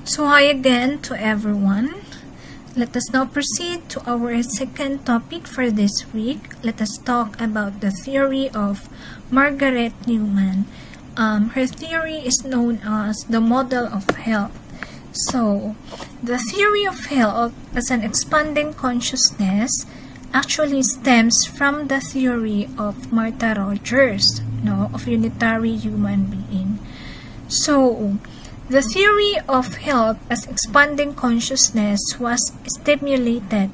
So hi again to everyone. Let us now proceed to our second topic for this week. Let us talk about the theory of MargaretNewman. Her theory is known as the model of health. So, the theory of health as an expanding consciousness actually stems from the theory of Martha Rogers, of unitary human being. So, the theory of health as expanding consciousness was stimulated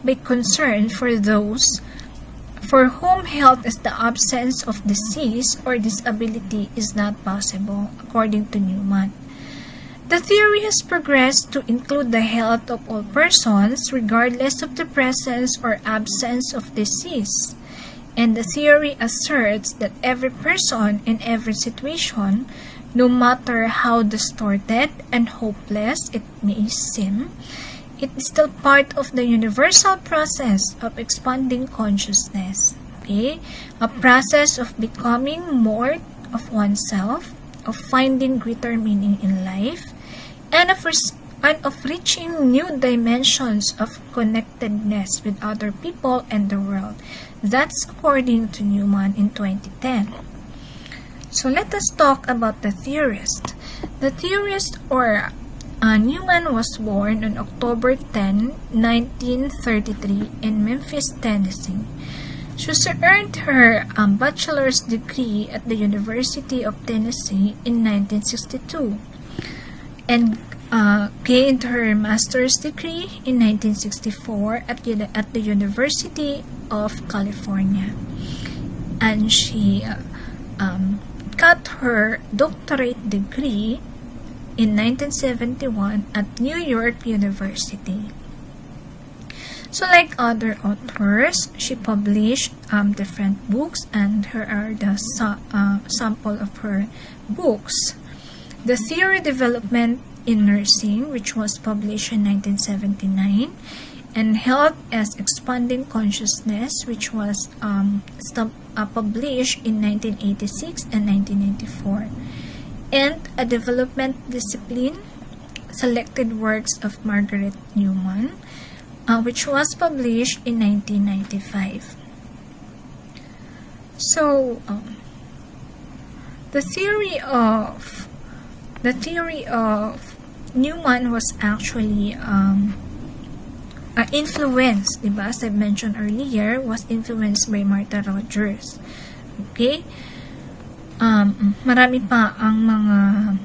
by concern for those for whom health is the absence of disease or disability is not possible, according to Newman. The theory has progressed to include the health of all persons regardless of the presence or absence of disease. And the theory asserts that every person in every situation, no matter how distorted and hopeless it may seem, it is still part of the universal process of expanding consciousness. Okay? A process of becoming more of oneself, of finding greater meaning in life, and of reaching new dimensions of connectedness with other people and the world. That's according to Newman in 2010. So let us talk about the theorist. The theorist, or Newman, was born on October 10, 1933 in Memphis, Tennessee. She earned her bachelor's degree at the University of Tennessee in 1962 and gained her master's degree in 1964 at the University of California. And she got her doctorate degree in 1971 at New York University. So like other authors, she published different books, and here are the sample of her books. The Theory Development in Nursing, which was published in 1979, and Health as Expanding Consciousness, which was published in 1986 and 1994, and A Development Discipline, Selected Works of MargaretNewman, which was published in 1995. So, the theory of Newman was actually influenced, diba? As I mentioned earlier, was influenced by Martha Rogers. Okay? Marami pa ang mga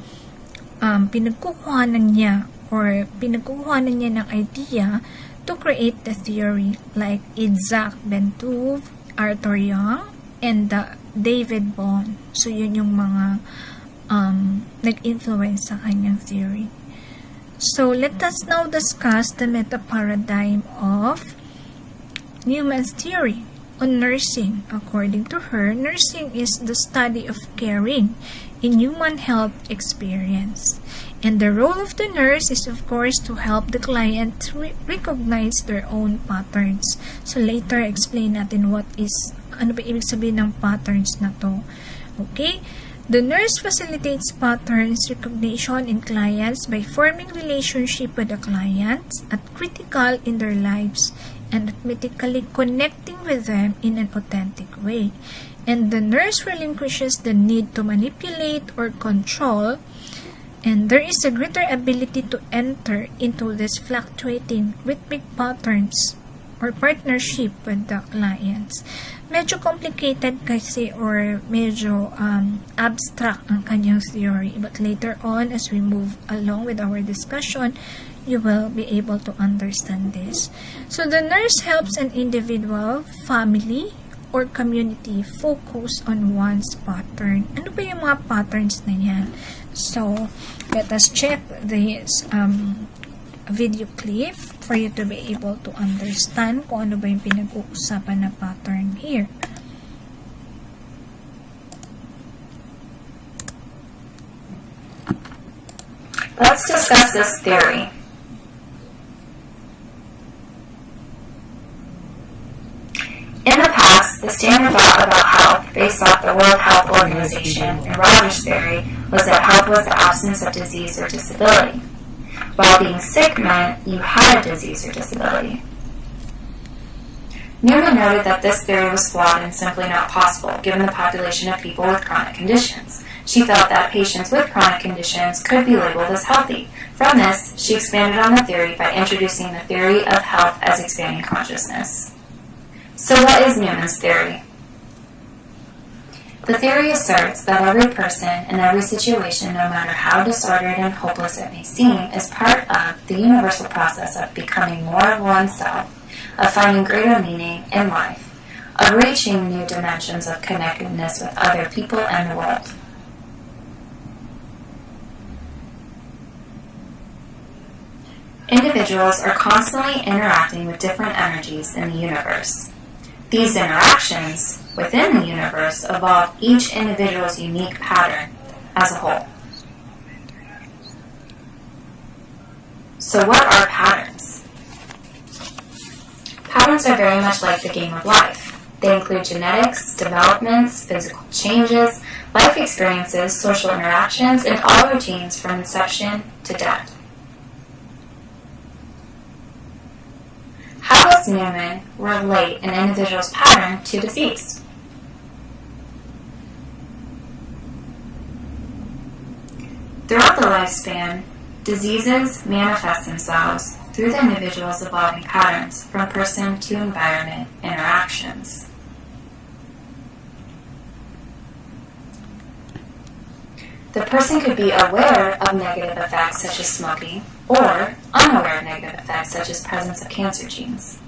pinagkukuhanan niya ng idea to create the theory, like Isaac Bentuve, Arthur Young, and David Bohm. So, yun yung mga nag-influence sa kanyang theory. So, let us now discuss the metaparadigm of Newman's theory on nursing. According to her, nursing is the study of caring in human health experience. And the role of the nurse is, of course, to help the client recognize their own patterns. So, later, explain natin ano ba ibig sabihin ng patterns na to. Okay? The nurse facilitates patterns recognition in clients by forming relationship with the clients at critical in their lives and automatically connecting with them in an authentic way. And the nurse relinquishes the need to manipulate or control, and there is a greater ability to enter into this fluctuating rhythmic patterns or partnership with the clients. Medyo complicated kasi, or medyo abstract ang kanyang theory. But later on, as we move along with our discussion, you will be able to understand this. So, the nurse helps an individual, family, or community focus on one's pattern. Ano ba yung mga patterns na yan? So, let us check this video clip for you to be able to understand kung ano ba yung pinag-uusapan na pattern here. Let's discuss this theory. In the past, the standard thought about health based off the World Health Organization and Rogers' theory was that health was the absence of disease or disability. while being sick meant you had a disease or disability. Newman noted that this theory was flawed and simply not possible given the population of people with chronic conditions. She felt that patients with chronic conditions could be labeled as healthy. From this, she expanded on the theory by introducing the theory of health as expanding consciousness. So what is Newman's theory? The theory asserts that every person and every situation, no matter how disordered and hopeless it may seem, is part of the universal process of becoming more of oneself, of finding greater meaning in life, of reaching new dimensions of connectedness with other people and the world. Individuals are constantly interacting with different energies in the universe. These interactions within the universe evolve each individual's unique pattern as a whole. So what are patterns? Patterns are very much like the game of life. They include genetics, developments, physical changes, life experiences, social interactions, and all routines from inception to death. How does Newman relate an individual's pattern to disease? Throughout the lifespan, diseases manifest themselves through the individual's evolving patterns from person to environment interactions. The person could be aware of negative effects such as smoking, or unaware of negative effects such as presence of cancer genes.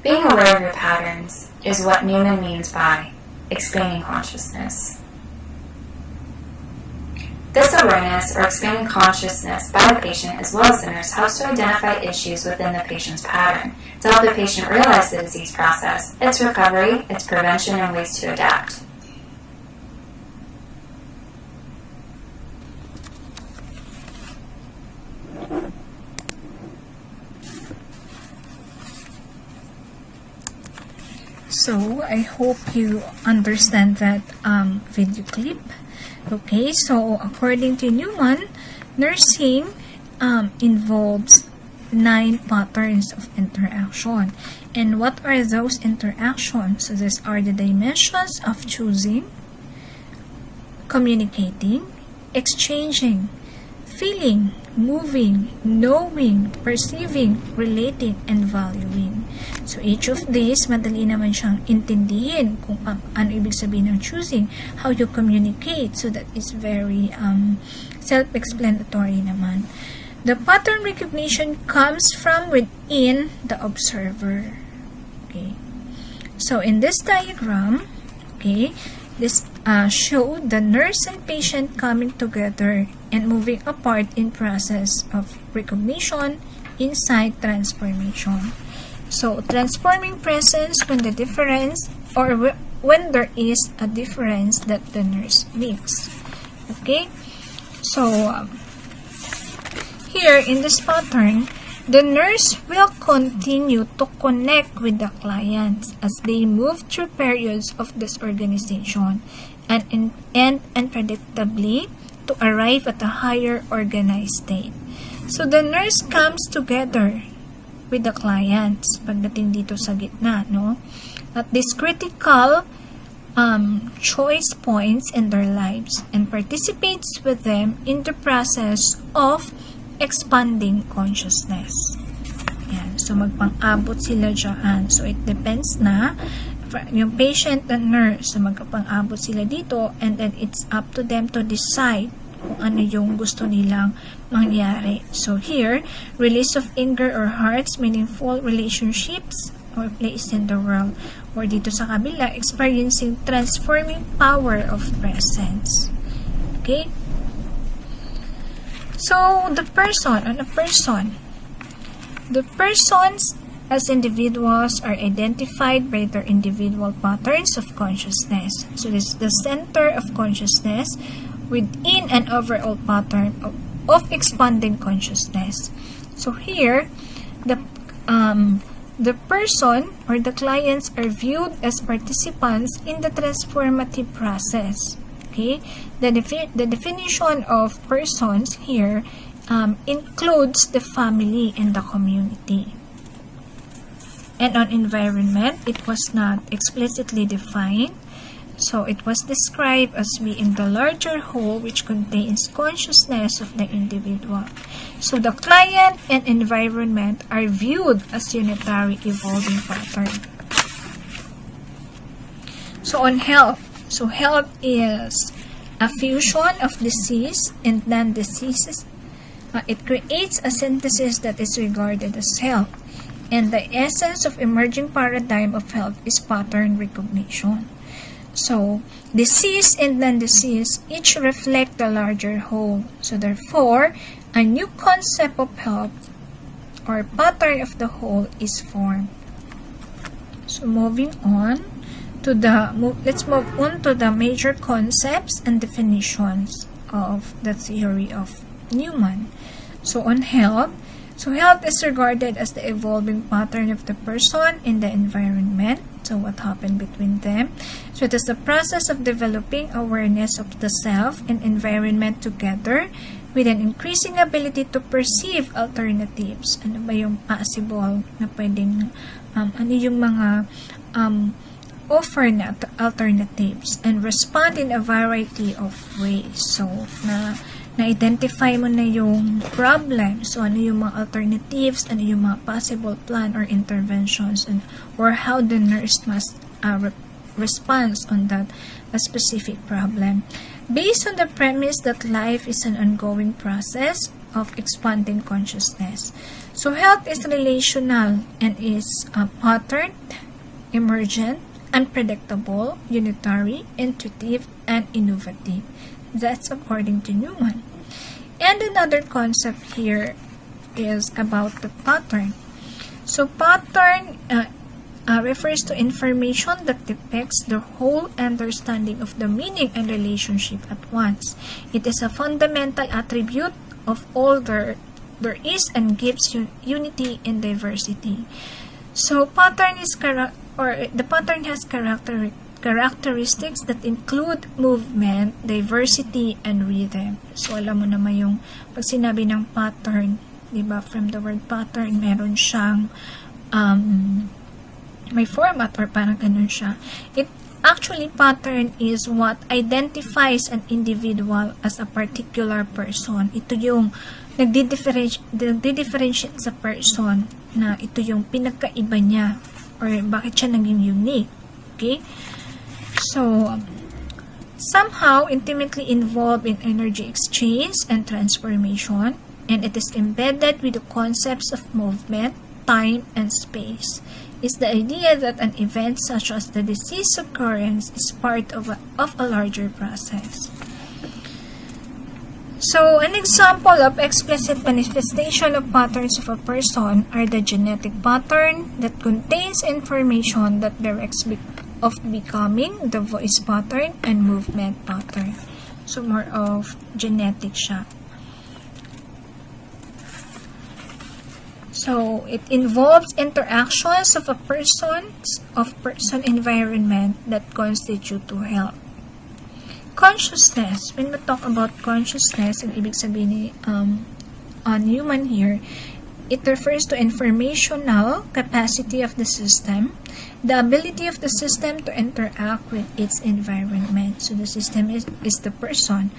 Being aware of your patterns is what Newman means by expanding consciousness. This awareness or expanding consciousness by the patient as well as the nurse helps to identify issues within the patient's pattern to help the patient realize the disease process, its recovery, its prevention, and ways to adapt. So, I hope you understand that video clip. Okay, so according to Newman, nursing involves 9 patterns of interaction. And what are those interactions? So, these are the dimensions of choosing, communicating, exchanging, feeling, moving, knowing, perceiving, relating, and valuing. So, each of these, madali naman siyang intindihin kung ano ibig sabihin ng choosing, how you communicate. So, that is very self-explanatory naman. The pattern recognition comes from within the observer. Okay. So, in this diagram, okay, this showed the nurse and patient coming together and moving apart in process of recognition, insight, transformation. So, transforming presence when the difference or when there is a difference that the nurse makes. Okay? So, here in this pattern, the nurse will continue to connect with the clients as they move through periods of disorganization and unpredictably to arrive at a higher organized state. So, the nurse comes together with the clients pagdating dito sa gitna, no? At these critical choice points in their lives and participates with them in the process of expanding consciousness. Yan. So, magpang-abot sila dyan. So, it depends na yung patient and nurse, so magpang-abot sila dito, and then it's up to them to decide kung ano yung gusto nilang mangyari. So, here, release of anger or hearts, meaningful relationships or place in the world. Or dito sa kabila, experiencing transforming power of presence. Okay? So, the persons as individuals are identified by their individual patterns of consciousness. So, this is the center of consciousness within an overall pattern of expanding consciousness. So, here, the person or the clients are viewed as participants in the transformative process. Okay, the definition of persons here includes the family and the community. And on environment, it was not explicitly defined. So it was described as being the larger whole which contains consciousness of the individual. So the client and environment are viewed as unitary evolving pattern. So on health, so health is a fusion of disease and non-diseases. It creates a synthesis that is regarded as health. And the essence of emerging paradigm of health is pattern recognition. So, disease and non-disease each reflect the larger whole. So, therefore, a new concept of health or pattern of the whole is formed. So, moving on to let's move on to the major concepts and definitions of the theory of Newman. So, on health, so health is regarded as the evolving pattern of the person in the environment. So what happened between them? So it is the process of developing awareness of the self and environment together with an increasing ability to perceive alternatives. Ano ba yung possible na pwedeng, ano yung mga offer na alternatives and respond in a variety of ways. So, na-identify mo na yung problem. So, ano yung mga alternatives, ano yung mga possible plan or interventions, or how the nurse must respond on that specific problem. Based on the premise that life is an ongoing process of expanding consciousness. So, health is relational and is patterned, emergent, unpredictable, unitary, intuitive, and innovative. That's according to Newman. And another concept here is about the pattern. So pattern refers to information that depicts the whole understanding of the meaning and relationship at once. It is a fundamental attribute of all there is and gives unity in diversity. So pattern is the pattern has characteristics that include movement, diversity, and rhythm. So, alam mo naman yung pag sinabi ng pattern, diba, from the word pattern, meron siyang may format or parang ganun siya. Actually, pattern is what identifies an individual as a particular person. Ito yung nagdi-differentiate sa person na ito yung pinagkaiba niya or bakit siya naging unique. Okay? So, somehow intimately involved in energy exchange and transformation, and it is embedded with the concepts of movement, time, and space. Is the idea that an event such as the disease occurrence is part of a larger process. So, an example of explicit manifestation of patterns of a person are the genetic pattern that contains information that directs of becoming, the voice pattern, and movement pattern. So, more of genetic siya. So, it involves interactions of a person environment that constitute to health. Consciousness. When we talk about consciousness, ang ibig sabihin ni Newman here, it refers to informational capacity of the system, the ability of the system to interact with its environment. So the system is the person.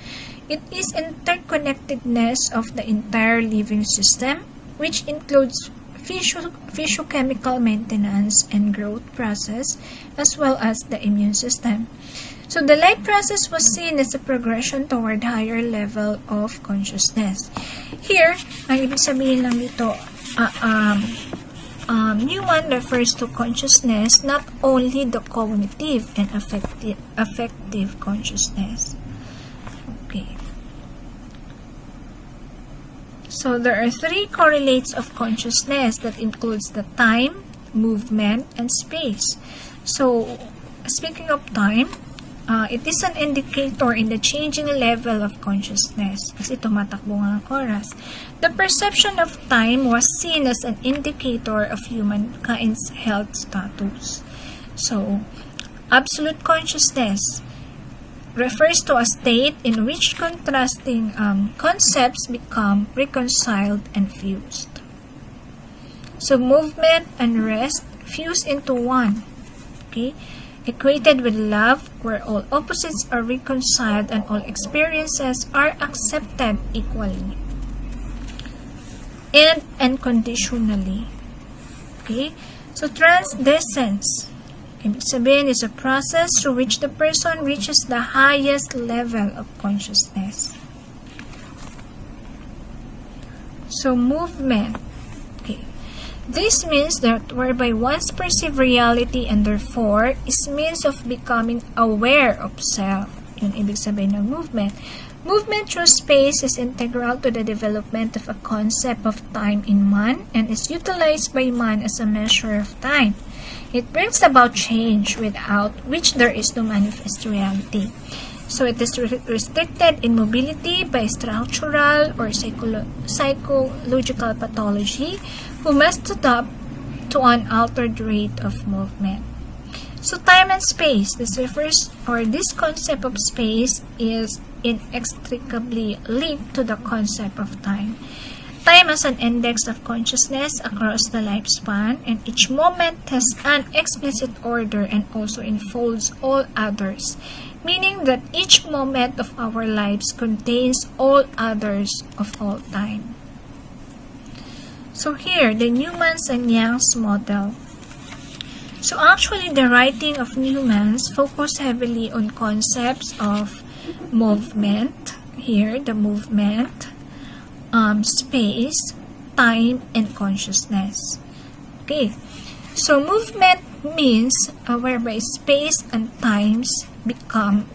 It is interconnectedness of the entire living system, which includes physiochemical maintenance and growth process, as well as the immune system. So the life process was seen as a progression toward higher level of consciousness. Here, ang ibig sabihin lang dito, Newman refers to consciousness, not only the cognitive and affective consciousness. Okay. So there are three correlates of consciousness that includes the time, movement, and space. So, speaking of time, it is an indicator in the changing level of consciousness kasi tumatakbo nga ang oras. The perception of time was seen as an indicator of humankind's health status. So, absolute consciousness refers to a state in which contrasting concepts become reconciled and fused. So movement and rest fuse into one, okay? Equated with love, where all opposites are reconciled and all experiences are accepted equally and unconditionally. Okay? So transcendence, ibig sabihin, is a process through which the person reaches the highest level of consciousness. So movement. Okay. This means that whereby one's perceived reality and therefore is means of becoming aware of self. Yung ibig sabihin ng movement. Movement through space is integral to the development of a concept of time in man and is utilized by man as a measure of time. It brings about change without which there is no manifest reality. So it is restricted in mobility by structural or psychological pathology who must adapt to an altered rate of movement. So time and space, this concept of space is inextricably linked to the concept of time. Time has an index of consciousness across the lifespan, and each moment has an explicit order and also enfolds all others, meaning that each moment of our lives contains all others of all time. So here, the Newman's and Young's model. So actually, the writing of Newman's focused heavily on concepts of movement, here, the movement, space, time, and consciousness. Okay, so movement means whereby space and times become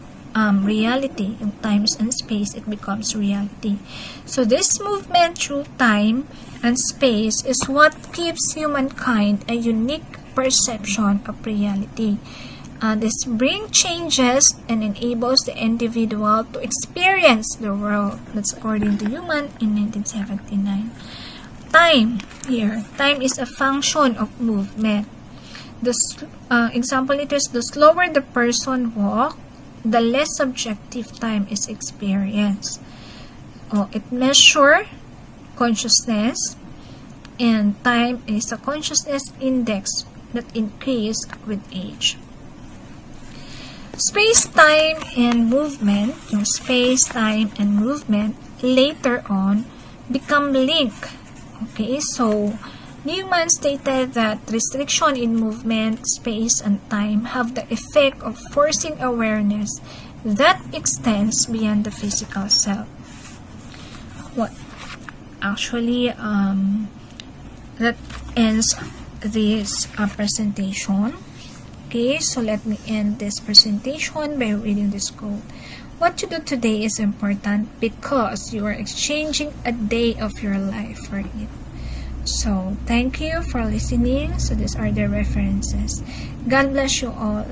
reality. In times and space, it becomes reality. So this movement through time and space is what gives humankind a unique perception of reality. This brings changes and enables the individual to experience the world. That's according to Newman in 1979. Time, here, time is a function of movement. The example it is, the slower the person walks, the less subjective time is experienced. It measures consciousness, and time is a consciousness index that increases with age. Space-time and movement, yung space-time and movement later on become linked. Okay, so Newman stated that restriction in movement, space, and time have the effect of forcing awareness that extends beyond the physical self. What? Actually, that ends this presentation. Okay, so let me end this presentation by reading this quote. What you do today is important because you are exchanging a day of your life for it. So, thank you for listening. So, these are the references. God bless you all.